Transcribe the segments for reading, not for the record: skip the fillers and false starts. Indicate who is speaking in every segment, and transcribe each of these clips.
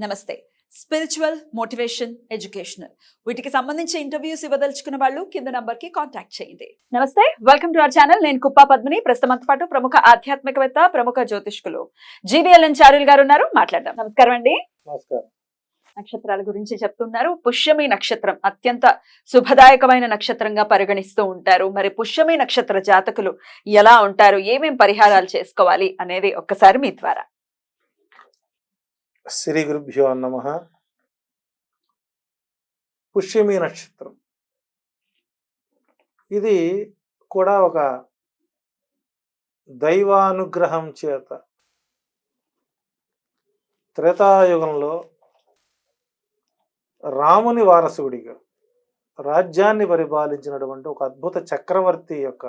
Speaker 1: నమస్తే. Spiritual, motivation, educational వీటికి సంబంధించి ఇంటర్వ్యూస్ ఇవ్వదలుచుకున్న వాళ్ళు కింద నంబర్ కి కాంటాక్ట్ చేయండి. నమస్తే, వెల్కమ్ టు అవర్ ఛానల్. నేను కుప్పా పద్మిని. ప్రస్తుతంతో పాటు ప్రముఖ ఆధ్యాత్మికవేత్త, ప్రముఖ జ్యోతిష్కులు GBLN చారుల్ గారు ఉన్నారు. మాట్లాడదాం. నమస్కారం అండి.
Speaker 2: నమస్కారం.
Speaker 1: నక్షత్రాల గురించి చెప్తున్నారు. పుష్యమి నక్షత్రం అత్యంత శుభదాయకమైన నక్షత్రంగా పరిగణిస్తూ ఉంటారు. మరి పుష్యమి నక్షత్ర జాతకులు ఎలా ఉంటారు, ఏమేం పరిహారాలు చేసుకోవాలి అనేది ఒక్కసారి మీ ద్వారా.
Speaker 2: శ్రీ గురుభ్యో నమః. పుష్యమి నక్షత్రం ఇది కూడా ఒక దైవానుగ్రహం చేత త్రేతాయుగంలో రాముని వారసుడిగా రాజ్యాన్ని పరిపాలించినటువంటి ఒక అద్భుత చక్రవర్తి యొక్క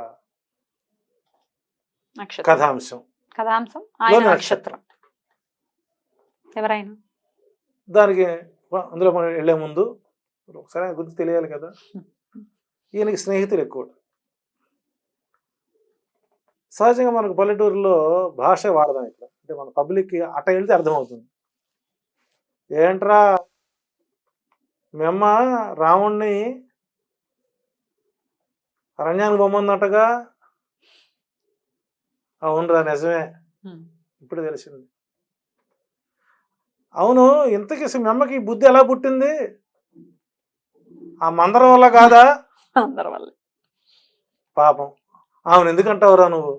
Speaker 2: కథాంశం.
Speaker 1: నక్షత్రం ఎవరైనా
Speaker 2: దానికి అందులో మనం వెళ్లే ముందు ఒకసారి ఆయన గురించి తెలియాలి కదా. ఈయనకి స్నేహితులు ఎక్కువ. సహజంగా మనకు పల్లెటూరులో భాష వాడదాం. ఇక్కడ అంటే మన పబ్లిక్కి అట్ట వెళ్తే అర్థమవుతుంది. ఏంట్రా మేమ్మ రాముణ్ణి అరణ్యానికి బొమ్మందటగా. అవునరా నిజమే, ఇప్పుడు తెలిసింది. అవును, ఇంతకీ మీ అమ్మకి బుద్ధి ఎలా పుట్టింది? ఆ మందరం వల్ల కాదా?
Speaker 1: అందరి వల్ల.
Speaker 2: పాపం ఆమెను ఎందుకంటావురా నువ్వు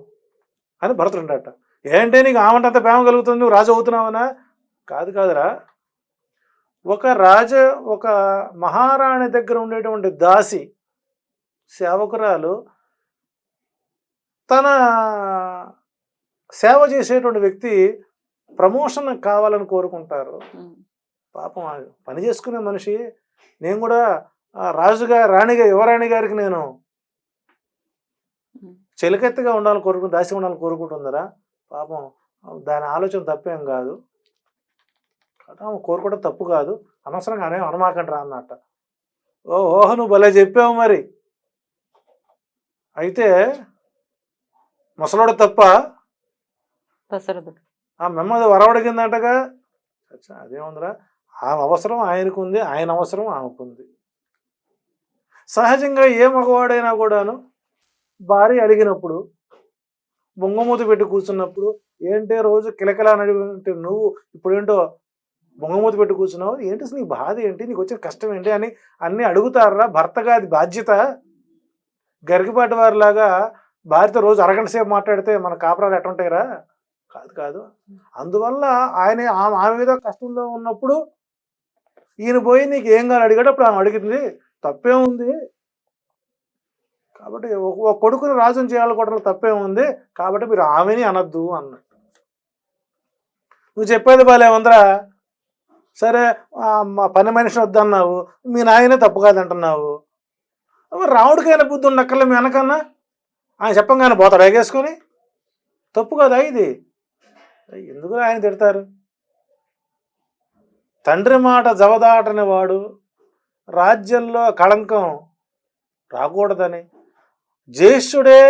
Speaker 2: అని భరతుడు ఉండట. ఏంటి నీకు ఆమంటే అంత ప్రేమ కలుగుతుంది, నువ్వు రాజు అవుతున్నావనా? కాదురా, ఒక మహారాణి దగ్గర ఉండేటువంటి దాసి సేవకురాలు తన సేవ చేసేటువంటి వ్యక్తి ప్రమోషన్ కావాలని కోరుకుంటారు. పాపం పని చేసుకునే మనిషి. నేను కూడా రాజుగా రాణిగా యువరాణి గారికి నేను చెలికెత్తిగా ఉండాలని కోరుకుంటు, దాసి ఉండాలని కోరుకుంటుందరా. పాపం దాని ఆలోచన తప్పేం కాదు, కోరుకోవడం తప్పు కాదు, అనవసరంగా అనే అనమాకండి రా అన్నట్ట. ఓహో నువ్వు భలే చెప్పావు. మరి అయితే ముసలోడు తప్ప ఆ మెమ్మది వరవడిగిందంటగా. అదేముందిరా, ఆమె అవసరం ఆయనకు ఉంది, ఆయన అవసరం ఆమెకుంది. సహజంగా ఏ మగవాడైనా కూడాను భార్య అడిగినప్పుడు బొంగమూతి పెట్టి కూర్చున్నప్పుడు ఏంటే రోజు కిలకిలా నడిపి నువ్వు ఇప్పుడేంటో బొంగమూతి పెట్టి కూర్చున్నావు, ఏంటి నీ బాధ ఏంటి, నీకు వచ్చిన కష్టం ఏంటి అని అన్నీ అడుగుతారా? భర్తగా అది బాధ్యత. గరికిపాటి వారిలాగా భార్యతో రోజు అరగంట సేపు మాట్లాడితే మన కాపురాలు ఎట్టుంటాయిరా? కాదు. అందువల్ల ఆమె మీద కష్టంలో ఉన్నప్పుడు ఈయన పోయి నీకు ఏం కాని అడిగేటప్పుడు ఆమె అడిగింది, తప్పేముంది. కాబట్టి ఒక కొడుకుని రాజుని చేయాలనుకోవడంలో తప్పేముంది. కాబట్టి మీరు ఆమెని అనద్దు అన్నట్టు. నువ్వు చెప్పేది బాలేమందరా, సరే మా పని మనిషిని వద్దన్నావు, మీ నాయనే తప్పు కాదంటున్నావు. రాముడికైనా బుద్ధి ఉండక్కర్లే మీ వెనకన్నా. ఆయన చెప్పంగానే పోతాడు ఎగేసుకొని. తప్పు కదా ఇది. ఎందుకు ఆయన తిడతారు? తండ్రి మాట జవదాటని వాడు రాజ్యంలో కళంకం రాకూడదని, జ్యేష్ఠుడే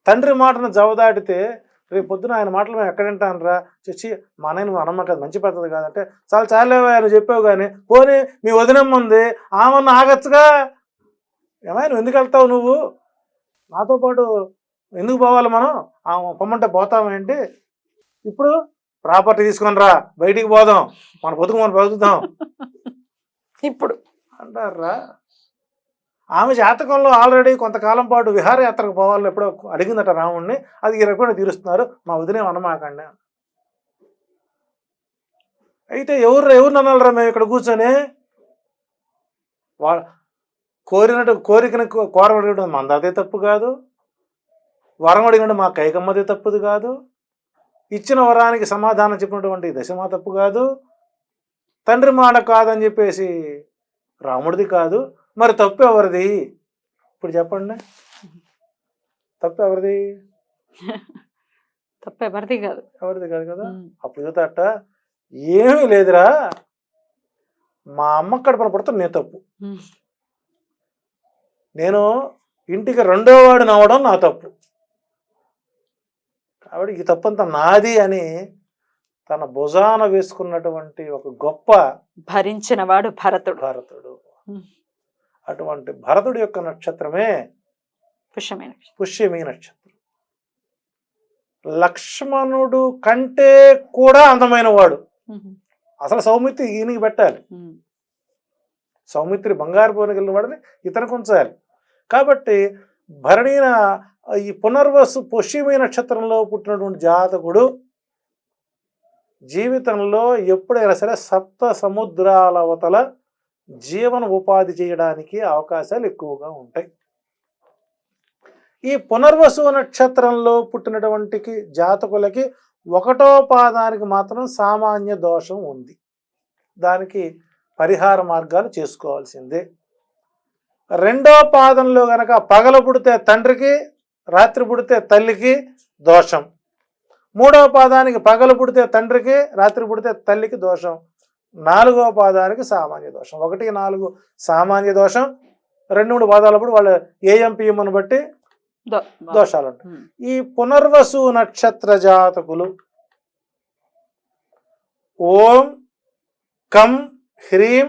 Speaker 2: తండ్రి మాటను జవదాటితే రేపు పొద్దున ఆయన మాటలు మేము ఎక్కడ వింటానరా? చచ్చి మా నాయన నువ్వు అనమ్మ కదా, మంచి పద్ధతి కాదంటే చాలేవా ఆయన చెప్పావు. కానీ పోనీ మీ వదినమ్మ ఉంది, ఆమెను ఆగచ్చుగా. ఏమైనా నువ్వు ఎందుకు వెళ్తావు? నువ్వు నాతో పాటు ఎందుకు పోవాలి? మనం పొమ్మంటే పోతామేంటి? ఇప్పుడు ప్రాపర్టీ తీసుకొని రా, బయటికి పోదాం, మన బతుకు మనం బతుకుతాం
Speaker 1: ఇప్పుడు
Speaker 2: అంటారా? ఆమె జాతకంలో ఆల్రెడీ కొంతకాలం పాటు విహారయాత్రకు పోవాలని ఎప్పుడో అడిగిందట రాముడిని. అది 20 రూపాయలు తీరుస్తున్నారు, మా వదినే అనమాకండి. అయితే ఎవరు అనాలరా? మేము ఇక్కడ కూర్చొని కోరికను కోరవడం మందదే తప్పు కాదు, వరం అడిగినట్టు మా కైకమ్మదే తప్పుది కాదు, ఇచ్చిన వరానికి సమాధానం చెప్పినటువంటి దశమా తప్పు కాదు, తండ్రి మాట కాదని చెప్పేసి రాముడిది కాదు. మరి తప్పు ఎవరిది? ఇప్పుడు చెప్పండి, తప్పు ఎవరిది?
Speaker 1: తప్పు ఎవరిది కాదు.
Speaker 2: ఎవరిది కాదు కదా. అప్పుడు చూతట ఏమీ లేదురా, మా అమ్మ కడుపున పుడతాను నేను తప్పు, నేను ఇంటికి రెండో వాడిని అవడం నా తప్పు, కాబట్టి ఈ తప్పంతా నాది అని తన భుజాన వేసుకున్నటువంటి ఒక గొప్ప
Speaker 1: భరించిన వాడు భరతుడు.
Speaker 2: భరతుడు. అటువంటి భరతుడి యొక్క నక్షత్రమే పుష్యమి నక్షత్రం. లక్ష్మణుడు కంటే కూడా అందమైన వాడు. అసలు సౌమిత్రి ఈయనకి పెట్టాలి, సౌమిత్రి బంగారు పోనికి వెళ్ళిన వాడిని ఇతనికి ఉంచాలి. కాబట్టి భరణీన ఈ పునర్వసు పుష్యమి నక్షత్రంలో పుట్టినటువంటి జాతకుడు జీవితంలో ఎప్పుడైనా సరే సప్త సముద్రాల అవతల జీవన ఉపాధి చేయడానికి అవకాశాలు ఎక్కువగా ఉంటాయి. ఈ పునర్వసు నక్షత్రంలో పుట్టినటువంటి జాతకులకి 1వ పాదానికి మాత్రం సామాన్య దోషం ఉంది. దానికి పరిహార మార్గాలు చేసుకోవాల్సిందే. 2వ పాదంలో గనక పగల పుడితే తండ్రికి, రాత్రి పుడితే తల్లికి దోషం. 3వ పాదానికి పగలు పుడితే తండ్రికి, రాత్రి పుడితే తల్లికి దోషం. 4వ పాదానికి సామాన్య దోషం. 1, 4 సామాన్య దోషం. 2, 3 పాదాలప్పుడు వాళ్ళ ఏఎంపిఎంను బట్టి దోషాలు ఉంటాయి. ఈ పునర్వసు నక్షత్ర జాతకులు ఓం కం హ్రీం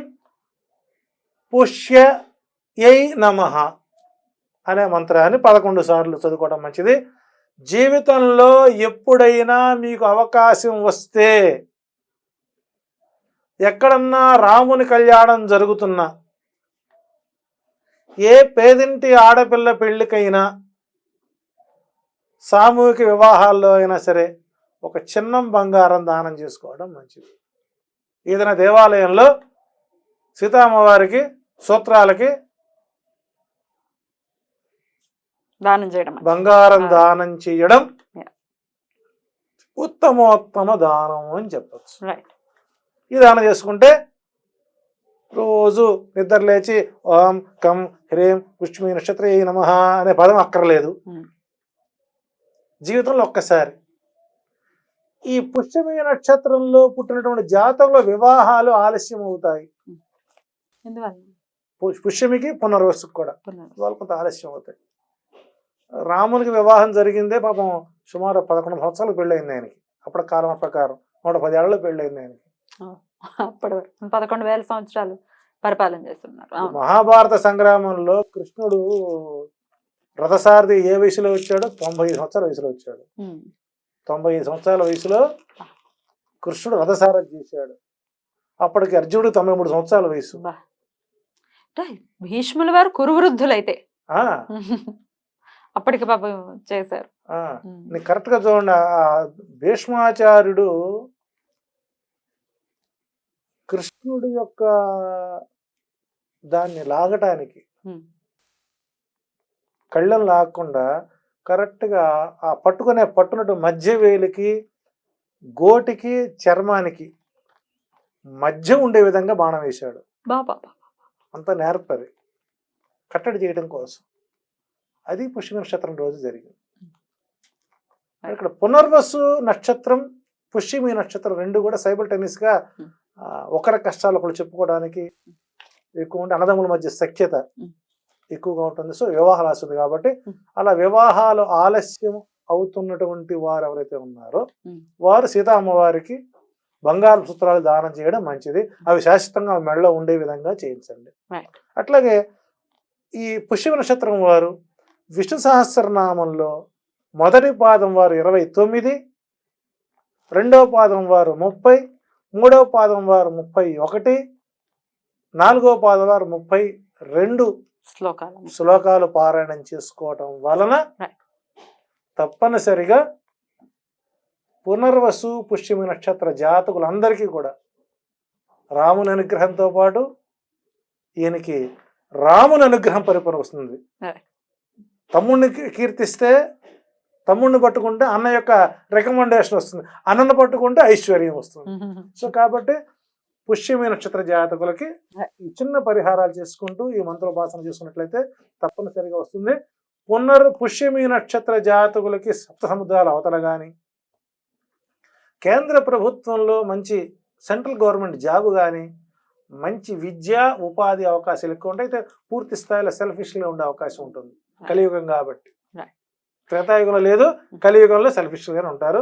Speaker 2: పుష్యై నమః అనే మంత్రాన్ని 11 సార్లు చదువుకోవడం మంచిది. జీవితంలో ఎప్పుడైనా మీకు అవకాశం వస్తే, ఎక్కడన్నా రాముని కళ్యాణం జరుగుతున్నా, ఏ పేదింటి ఆడపిల్ల పెళ్లికైనా, సామూహిక వివాహాల్లో అయినా సరే ఒక చిన్నం బంగారం దానం చేసుకోవడం మంచిది. ఏదైనా దేవాలయంలో సీతామ్మవారికి సూత్రాలకి
Speaker 1: దానం చేయడం,
Speaker 2: బంగారం దానం చేయడం ఉత్తమోత్తమ దానం అని చెప్పచ్చు. ఈ దానం చేసుకుంటే రోజు నిద్ర లేచి ఓం కం హ్రీం పుష్యమి నక్షత్రే నమః అనే పదం అక్కర్లేదు. జీవితంలో ఒక్కసారి ఈ పుష్యమి నక్షత్రంలో పుట్టినటువంటి జాతకుల వివాహాలు ఆలస్యం అవుతాయి. పుష్యమికి పునర్వసుకు కూడా వాళ్ళు కొంత ఆలస్యం అవుతాయి. రామునికి వివాహం జరిగిందే పాపం సుమారు 11 సంవత్సరాలు పెళ్ళయింది ఆయనకి. అప్పటి కాలం ప్రకారం 110 ఏళ్లలో పెళ్ళయింది ఆయనకి.
Speaker 1: అప్పుడు 11,000 సంవత్సరాలు పరిపాలన చేస్తున్నారు.
Speaker 2: మహాభారత సంగ్రామంలో కృష్ణుడు రథసారథి ఏ వయసులో వచ్చాడు? 95 సంవత్సరాల వయసులో వచ్చాడు. 95 సంవత్సరాల వయసులో కృష్ణుడు రథసారథి చేశాడు. అప్పటికి అర్జునుడు 93 సంవత్సరాల వయసు.
Speaker 1: భీష్ముల వారు కురువృద్ధులైతే అప్పటికి పాపం చేశారు.
Speaker 2: నీకు కరెక్ట్ గా చూడండి, భీష్మాచార్యుడు కృష్ణుడి యొక్క దాన్ని లాగటానికి కళ్ళను లాగకుండా కరెక్ట్గా ఆ పట్టునట్టు మధ్య వేలికి గోటికి చర్మానికి మధ్య ఉండే విధంగా బాణం వేశాడు. అంత నేర్పది కట్టడి చేయడం కోసం. అది పుష్యమి నక్షత్రం రోజు జరిగింది. ఇక్కడ పునర్వసు నక్షత్రం, పుష్యమి నక్షత్రం 2 కూడా సైబల్టేనియస్గా ఒకరి కష్టాలు ఒకరు చెప్పుకోవడానికి ఎక్కువ ఉంటే అన్నదమ్ముల మధ్య సఖ్యత ఎక్కువగా ఉంటుంది. సో వివాహాలు వస్తుంది కాబట్టి అలా వివాహాలు ఆలస్యం అవుతున్నటువంటి వారు ఎవరైతే ఉన్నారో వారు సీతా అమ్మవారికి బంగారు సూత్రాలు దానం చేయడం మంచిది. అవి శాశ్వతంగా మెడలో ఉండే విధంగా చేయించండి. అట్లాగే ఈ పుష్యమి నక్షత్రం వారు విష్ణు సహస్రనామంలో మొదటి పాదం వారు 29, 2వ పాదం వారు 30, 3వ పాదం వారు 31, 4వ పాదం వారు 32 శ్లోకాలు పారాయణం చేసుకోవటం వలన తప్పనిసరిగా పునర్వసు పుష్యమి నక్షత్ర జాతకులందరికీ కూడా రాముని అనుగ్రహంతో పాటు ఈయనకి రాముని అనుగ్రహం పరిపూర్ణ వస్తుంది. తమ్ముడిని కీర్తిస్తే, తమ్ముడిని పట్టుకుంటే అన్న యొక్క రికమెండేషన్ వస్తుంది, అన్నను పట్టుకుంటే ఐశ్వర్యం వస్తుంది. సో కాబట్టి పుష్యమి నక్షత్ర జాతకులకి ఈ చిన్న పరిహారాలు చేసుకుంటూ ఈ మంత్రోపాసన చేసుకున్నట్లయితే తప్పనిసరిగా వస్తుంది. పుష్యమి నక్షత్ర జాతకులకి సప్త సముద్రాల అవతల కానీ, కేంద్ర ప్రభుత్వంలో మంచి సెంట్రల్ గవర్నమెంట్ జాబ్ కానీ, మంచి విద్యా ఉపాధి అవకాశాలు ఎక్కువ ఉంటాయి. అయితే పూర్తి స్థాయిలో సెల్ఫిష్గా ఉండే అవకాశం ఉంటుంది కలియుగం కాబట్టి. త్రేతాయుగంలో లేదు, కలియుగంలో సెల్ఫిష్ గానే ఉంటారు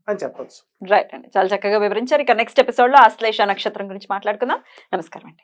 Speaker 2: అని చెప్పొచ్చు.
Speaker 1: రైట్ అండి, చాలా చక్కగా వివరించారు. ఇక నెక్స్ట్ ఎపిసోడ్ లో ఆశ్లేష నక్షత్రం గురించి మాట్లాడుకుందాం. నమస్కారం అండి.